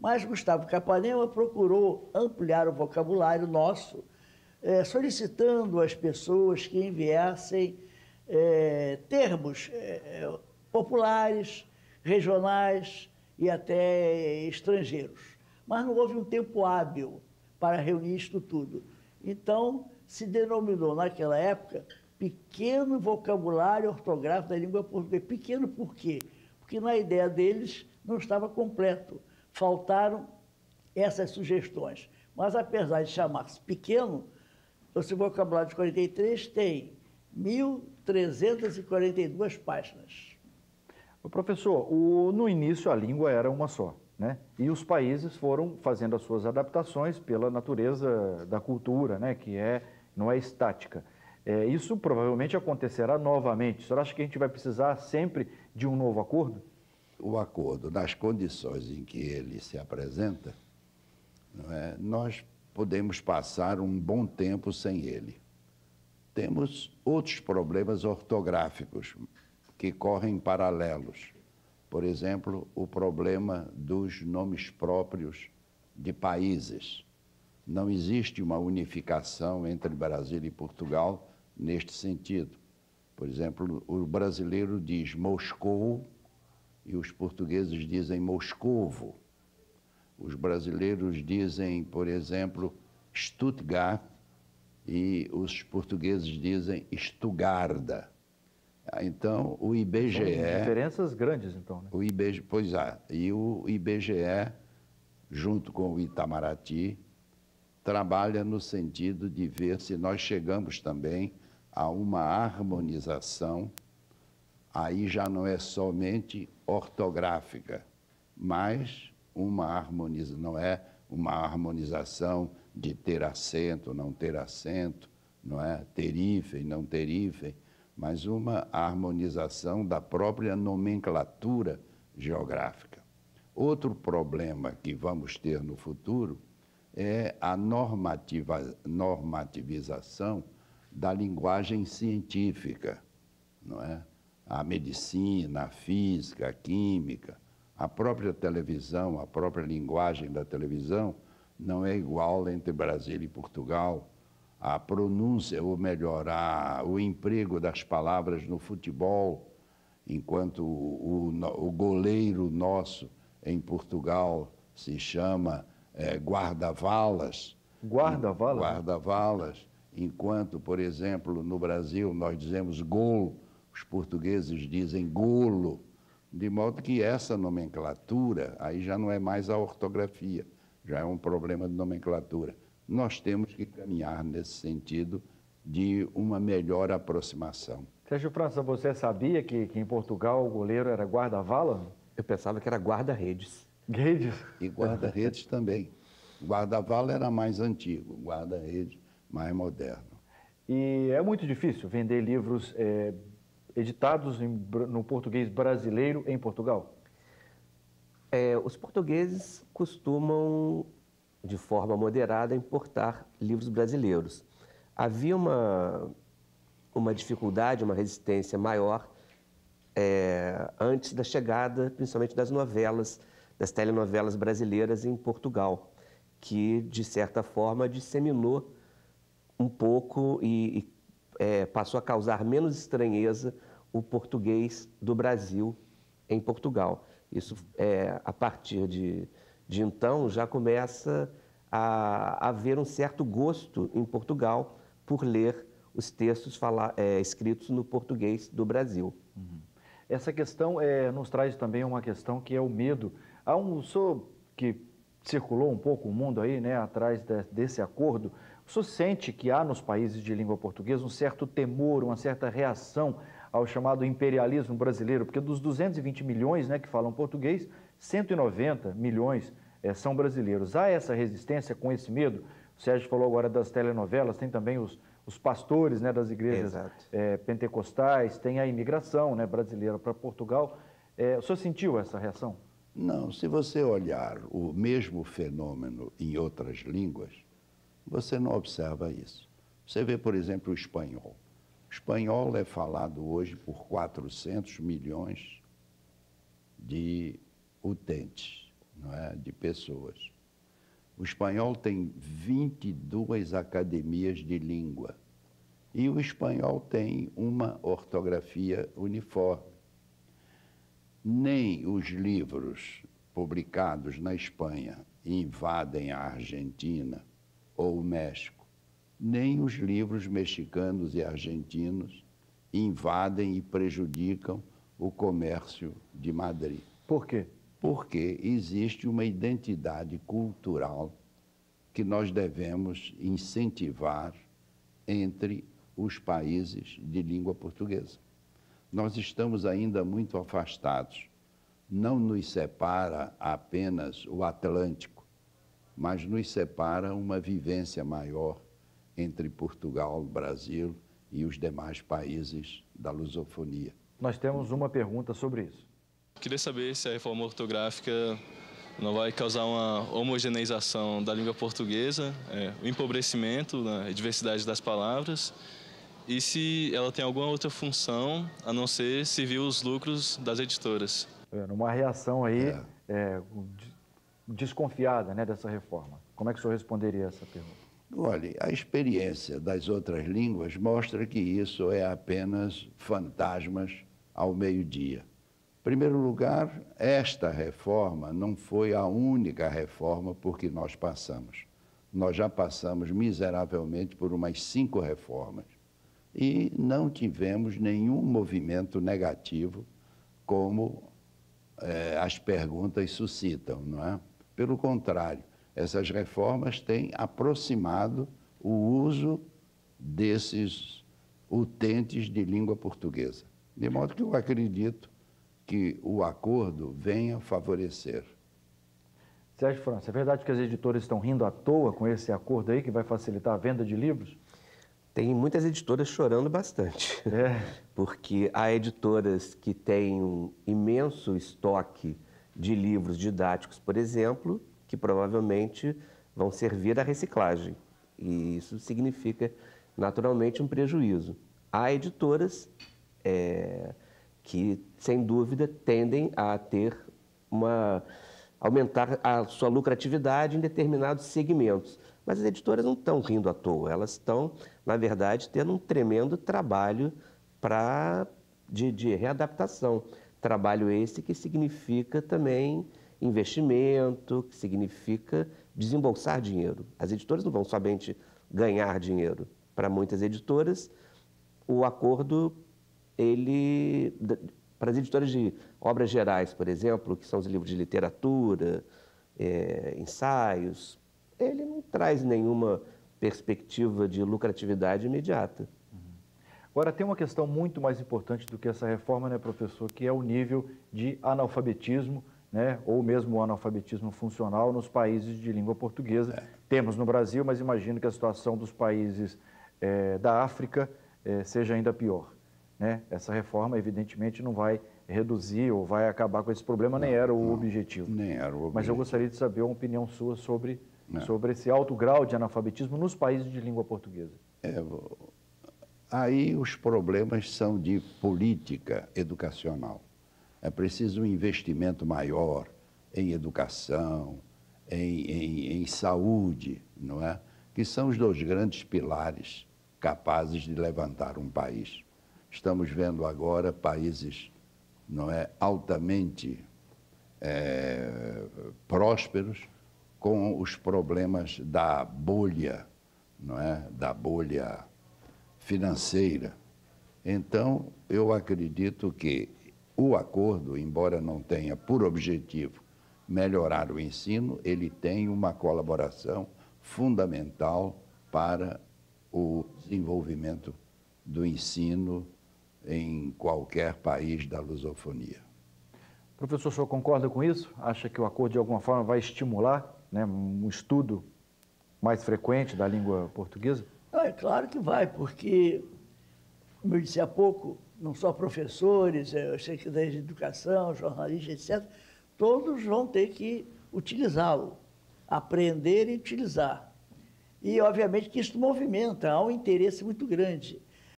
Mas Gustavo Capanema procurou ampliar o vocabulário nosso, solicitando às pessoas que enviassem termos populares, regionais e até estrangeiros. Mas não houve um tempo hábil para reunir isto tudo. Então, se denominou naquela época pequeno vocabulário ortográfico da língua portuguesa. Pequeno por quê? Porque na ideia deles não estava completo. Faltaram essas sugestões. Mas apesar de chamar-se pequeno, esse vocabulário de 43 tem 1.342 páginas. Professor, no início a língua era uma só, né? E os países foram fazendo as suas adaptações pela natureza da cultura, né? Que não é estática. Isso provavelmente acontecerá novamente. O senhor acha que a gente vai precisar sempre de um novo acordo? O acordo, nas condições em que ele se apresenta, nós podemos passar um bom tempo sem ele. Temos outros problemas ortográficos que correm paralelos. Por exemplo, o problema dos nomes próprios de países. Não existe uma unificação entre Brasil e Portugal neste sentido. Por exemplo, o brasileiro diz Moscou e os portugueses dizem Moscovo. Os brasileiros dizem, por exemplo, Stuttgart e os portugueses dizem Estugarda. Então, o IBGE... São diferenças grandes, então, né? Pois é, e o IBGE, junto com o Itamaraty, trabalha no sentido de ver se nós chegamos também a uma harmonização. Aí já não é somente ortográfica, mas não é uma harmonização de ter acento, não ter acento, não é? Ter hífen, não ter hífen, mas uma harmonização da própria nomenclatura geográfica. Outro problema que vamos ter no futuro é a normativização da linguagem científica, não é? A medicina, a física, a química, a própria televisão, a própria linguagem da televisão não é igual entre Brasil e Portugal. A pronúncia, ou melhor, o emprego das palavras no futebol, enquanto o goleiro nosso em Portugal se chama guarda-valas. Guarda-valas? Guarda-valas, enquanto, por exemplo, no Brasil nós dizemos gol, os portugueses dizem golo, de modo que essa nomenclatura aí já não é mais a ortografia, já é um problema de nomenclatura. Nós temos que caminhar nesse sentido de uma melhor aproximação. Sérgio França, você sabia que em Portugal o goleiro era guarda-vala? Eu pensava que era guarda-redes. Redes? E guarda-redes também. Guarda-vala era mais antigo, guarda-redes mais moderno. E é muito difícil vender livros editados no português brasileiro em Portugal? Os portugueses costumam, de forma moderada, importar livros brasileiros. Havia uma dificuldade, uma resistência maior antes da chegada, principalmente das novelas, das telenovelas brasileiras em Portugal, que, de certa forma, disseminou um pouco e passou a causar menos estranheza o português do Brasil em Portugal. Isso, a partir de então, já começa a haver um certo gosto em Portugal por ler os textos escritos no português do Brasil. Uhum. Essa questão nos traz também uma questão que é o medo. Há um senhor que circulou um pouco o mundo aí, né, atrás desse acordo. O senhor sente que há nos países de língua portuguesa um certo temor, uma certa reação ao chamado imperialismo brasileiro? Porque dos 220 milhões, né, que falam português, 190 milhões são brasileiros. Há essa resistência com esse medo? O Sérgio falou agora das telenovelas, tem também os pastores, né, das igrejas pentecostais, tem a imigração, né, brasileira para Portugal. O senhor sentiu essa reação? Não, se você olhar o mesmo fenômeno em outras línguas, você não observa isso. Você vê, por exemplo, o espanhol. O espanhol é falado hoje por 400 milhões de utentes, não é, de pessoas. O espanhol tem 22 academias de língua e o espanhol tem uma ortografia uniforme. Nem os livros publicados na Espanha invadem a Argentina ou o México, nem os livros mexicanos e argentinos invadem e prejudicam o comércio de Madrid. Por quê? Porque existe uma identidade cultural que nós devemos incentivar entre os países de língua portuguesa. Nós estamos ainda muito afastados. Não nos separa apenas o Atlântico, mas nos separa uma vivência maior entre Portugal, Brasil e os demais países da lusofonia. Nós temos uma pergunta sobre isso. Queria saber se a reforma ortográfica não vai causar uma homogeneização da língua portuguesa, o empobrecimento, a diversidade das palavras, e se ela tem alguma outra função a não ser servir os lucros das editoras. Uma reação aí desconfiada, né, dessa reforma. Como é que o senhor responderia a essa pergunta? Olha, a experiência das outras línguas mostra que isso é apenas fantasmas ao meio-dia. Em primeiro lugar, esta reforma não foi a única reforma por que nós passamos. Nós já passamos miseravelmente por umas 5 reformas e não tivemos nenhum movimento negativo como as perguntas suscitam, não é? Pelo contrário, essas reformas têm aproximado o uso desses utentes de língua portuguesa. De modo que eu acredito que o acordo venha favorecer. Sérgio França, é verdade que as editoras estão rindo à toa com esse acordo aí que vai facilitar a venda de livros? Tem muitas editoras chorando bastante, porque há editoras que têm um imenso estoque de livros didáticos, por exemplo, que provavelmente vão servir à reciclagem. E isso significa, naturalmente, um prejuízo. Há editoras que, sem dúvida, tendem a aumentar a sua lucratividade em determinados segmentos. Mas as editoras não estão rindo à toa, elas estão, na verdade, tendo um tremendo trabalho de readaptação. Trabalho esse que significa também investimento, que significa desembolsar dinheiro. As editoras não vão somente ganhar dinheiro. Para muitas editoras, o acordo, para as editoras de obras gerais, por exemplo, que são os livros de literatura, ensaios, ele não traz nenhuma perspectiva de lucratividade imediata. Agora, tem uma questão muito mais importante do que essa reforma, né, professor, que é o nível de analfabetismo, né, ou mesmo o analfabetismo funcional nos países de língua portuguesa. Temos no Brasil, mas imagino que a situação dos países da África seja ainda pior, né? Essa reforma, evidentemente, não vai reduzir ou vai acabar com esse problema, nem era o objetivo. Nem era o objetivo. Mas eu gostaria de saber uma opinião sua sobre esse alto grau de analfabetismo nos países de língua portuguesa. Aí os problemas são de política educacional. É preciso um investimento maior em educação, em saúde, não é? Que são os 2 grandes pilares capazes de levantar um país. Estamos vendo agora países, não é, altamente prósperos com os problemas da bolha, não é? Da bolha financeira. Então, eu acredito que o acordo, embora não tenha por objetivo melhorar o ensino, ele tem uma colaboração fundamental para o desenvolvimento do ensino em qualquer país da lusofonia. Professor, o senhor concorda com isso? Acha que o acordo, de alguma forma, vai estimular, né, um estudo mais frequente da língua portuguesa? É claro que vai, porque, como eu disse há pouco, não só professores, secretários de educação, jornalistas, etc., todos vão ter que utilizá-lo, aprender e utilizar. E, obviamente, que isso movimenta, há um interesse muito grande.